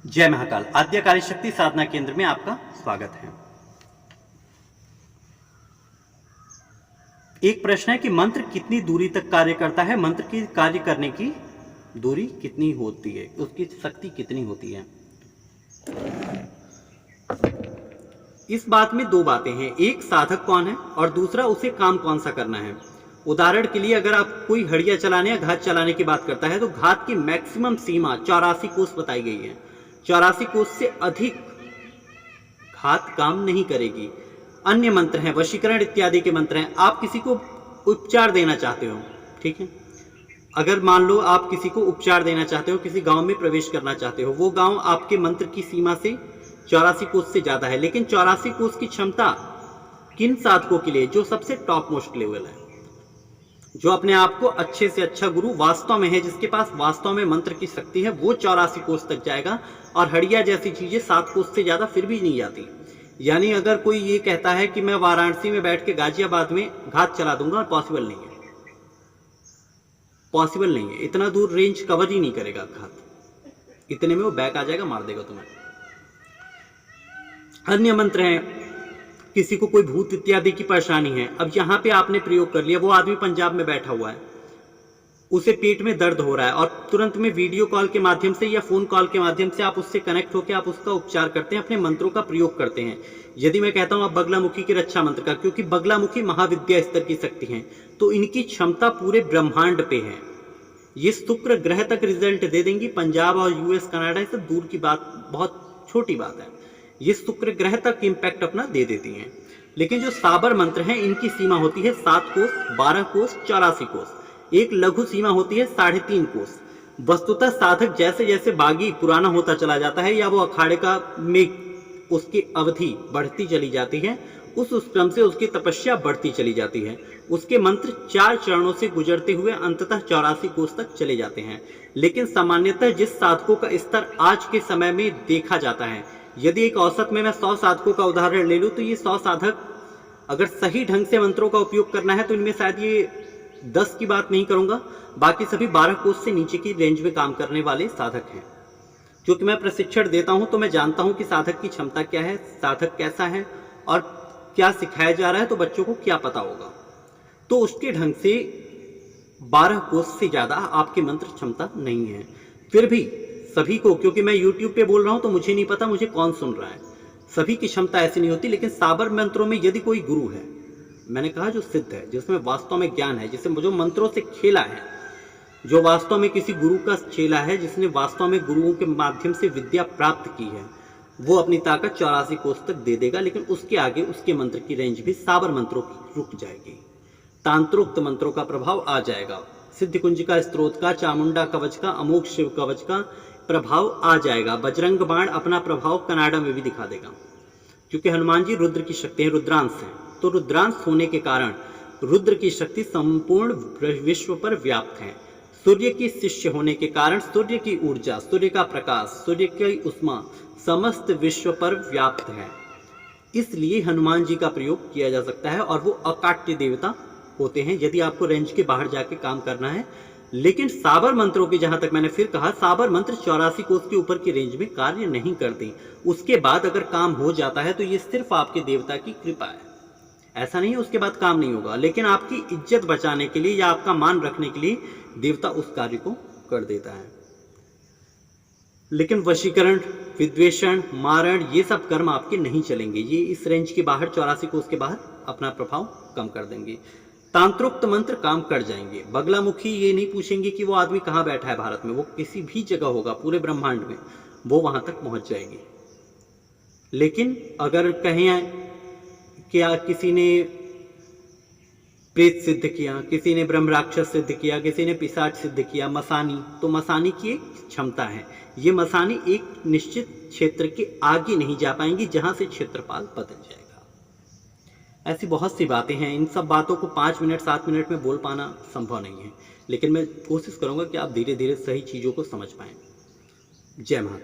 जय महाकाल। आद्य कार्य शक्ति साधना केंद्र में आपका स्वागत है। एक प्रश्न है कि मंत्र कितनी दूरी तक कार्य करता है, मंत्र की कार्य करने की दूरी कितनी होती है, उसकी शक्ति कितनी होती है। इस बात में दो बातें हैं, एक साधक कौन है और दूसरा उसे काम कौन सा करना है। उदाहरण के लिए अगर आप कोई हड़िया चलाने या घात चलाने की बात करता है तो घात की मैक्सिमम सीमा 84 कोस बताई गई है। 84 कोस से अधिक घात काम नहीं करेगी। अन्य मंत्र हैं, वशीकरण इत्यादि के मंत्र हैं। आप किसी को उपचार देना चाहते हो, ठीक है, अगर मान लो आप किसी को उपचार देना चाहते हो, किसी गांव में प्रवेश करना चाहते हो, वो गांव आपके मंत्र की सीमा से 84 कोस से ज्यादा है, लेकिन 84 कोस की क्षमता किन साधकों के लिए, जो सबसे टॉप मोस्ट लेवल है, जो अपने आप को अच्छे से अच्छा गुरु वास्तव में है, जिसके पास वास्तव में मंत्र की शक्ति है, वो 84 कोस तक जाएगा। और हड़िया जैसी चीजें 7 कोस से ज्यादा फिर भी नहीं जाती। यानी अगर कोई ये कहता है कि मैं वाराणसी में बैठ के गाजियाबाद में घात चला दूंगा, पॉसिबल नहीं है, पॉसिबल नहीं है। इतना दूर रेंज कवर ही नहीं करेगा घात, इतने में वो बैक आ जाएगा, मार देगा तुम्हें। अन्य मंत्र हैं, किसी को कोई भूत इत्यादि की परेशानी है, अब यहां पे आपने प्रयोग कर लिया, वो आदमी पंजाब में बैठा हुआ है, उसे पेट में दर्द हो रहा है और तुरंत में वीडियो कॉल के माध्यम से या फोन कॉल के माध्यम से आप उससे कनेक्ट होकर आप उसका उपचार करते हैं, अपने मंत्रों का प्रयोग करते हैं। यदि मैं कहता हूं आप बगलामुखी के रक्षा मंत्र का, क्योंकि बगलामुखी महाविद्या स्तर की शक्ति है, तो इनकी क्षमता पूरे ब्रह्मांड पे है। ये शुक्र ग्रह तक रिजल्ट दे देंगी। पंजाब और यूएस कनाडा से दूर की बात, बहुत छोटी बात है, ये शुक्र ग्रह तक इंपैक्ट अपना दे देती हैं। लेकिन जो साबर मंत्र हैं, इनकी सीमा होती है 7 कोस, 12 कोस, 84 कोस। एक लघु सीमा होती है 3.5 कोस। वस्तुतः साधक जैसे जैसे बागी पुराना होता चला जाता है या वो अखाड़े का में उसकी अवधि बढ़ती चली जाती है, उस क्रम से उसकी तपस्या बढ़ती चली जाती है। उसके मंत्र 4 चरणों से गुजरते हुए अंततः 84 कोस तक चले जाते हैं। लेकिन सामान्यतः जिस साधकों का स्तर आज के समय में देखा जाता है, यदि एक औसत में मैं 100 साधकों का उदाहरण ले लूं, तो ये 100 साधक अगर सही ढंग से मंत्रों का उपयोग करना है तो इनमें शायद ये 10 की बात नहीं करूंगा, बाकी सभी 12 कोस से नीचे की रेंज में काम करने वाले साधक हैं। क्योंकि मैं प्रशिक्षण देता हूं तो मैं जानता हूं कि साधक की क्षमता क्या है, साधक कैसा है और क्या सिखाया जा रहा है, तो बच्चों को क्या पता होगा। तो उसके ढंग से 12 कोस से ज्यादा आपकी मंत्र क्षमता नहीं है। फिर भी सभी को, क्योंकि मैं YouTube पे बोल रहा हूं तो मुझे नहीं पता मुझे कौन सुन रहा है, सभी की क्षमता ऐसी नहीं होती। लेकिन साबर मंत्रों में यदि कोई गुरु है, मैंने कहा जो सिद्ध है, जिसमें वास्तव में ज्ञान है, जिसने जो मंत्रों से खेला है, जो वास्तव में किसी गुरु का खेला है, जिसने वास्तव में गुरुओं के माध्यम से विद्या प्राप्त की है, वो अपनी ताकत 84 कोस तक दे देगा। लेकिन उसके आगे उसके मंत्र की रेंज भी साबर मंत्रों की रुक जाएगी, तांत्रोक्त मंत्रों का प्रभाव आ जाएगा, सिद्ध कुंजिका स्त्रोत का, चामुंडा कवच का, अमोघ शिव कवच का प्रभाव आ जाएगा। बजरंग बाण अपना प्रभाव कनाडा में भी दिखा देगा, क्योंकि हनुमान जी रुद्र की शक्ति है, रुद्रांश है। तो रुद्रांश होने के कारण रुद्र की शक्ति संपूर्ण विश्व पर व्याप्त है। सूर्य की शिष्य होने के कारण सूर्य की ऊर्जा, सूर्य का प्रकाश, सूर्य की उष्मा समस्त विश्व पर व्याप्त है। इसलिए हनुमान जी का प्रयोग किया जा सकता है और वो अकाट्य देवता होते हैं यदि आपको रेंज के बाहर जाके काम करना है। लेकिन साबर मंत्रों की, जहां तक मैंने फिर कहा, साबर मंत्र 84 कोस के ऊपर की रेंज में कार्य नहीं करती। उसके बाद अगर काम हो जाता है तो ये सिर्फ आपके देवता की कृपा है, ऐसा नहीं है उसके बाद काम नहीं होगा। लेकिन आपकी इज्जत बचाने के लिए या आपका मान रखने के लिए देवता उस कार्य को कर देता है। लेकिन वशीकरण, विद्वेषण, मारण, ये सब कर्म आपके नहीं चलेंगे, ये इस रेंज के बाहर 84 कोस के बाहर अपना प्रभाव कम कर देंगे। तांत्रोक्त मंत्र काम कर जाएंगे। बगलामुखी ये नहीं पूछेंगे कि वो आदमी कहां बैठा है भारत में, वो किसी भी जगह होगा पूरे ब्रह्मांड में, वो वहां तक पहुंच जाएगी। लेकिन अगर कहें क्या किसी ने प्रेत सिद्ध किया, किसी ने ब्रह्म राक्षस सिद्ध किया, किसी ने पिशाच सिद्ध किया, मसानी, तो मसानी की एक क्षमता है, ये मसानी एक निश्चित क्षेत्र के आगे नहीं जा पाएंगी जहां से क्षेत्रफल बदल जाएगा। ऐसी बहुत सी बातें हैं, इन सब बातों को 5 मिनट 7 मिनट में बोल पाना संभव नहीं है, लेकिन मैं कोशिश करूंगा कि आप धीरे धीरे सही चीजों को समझ पाएं। जय महाकाल।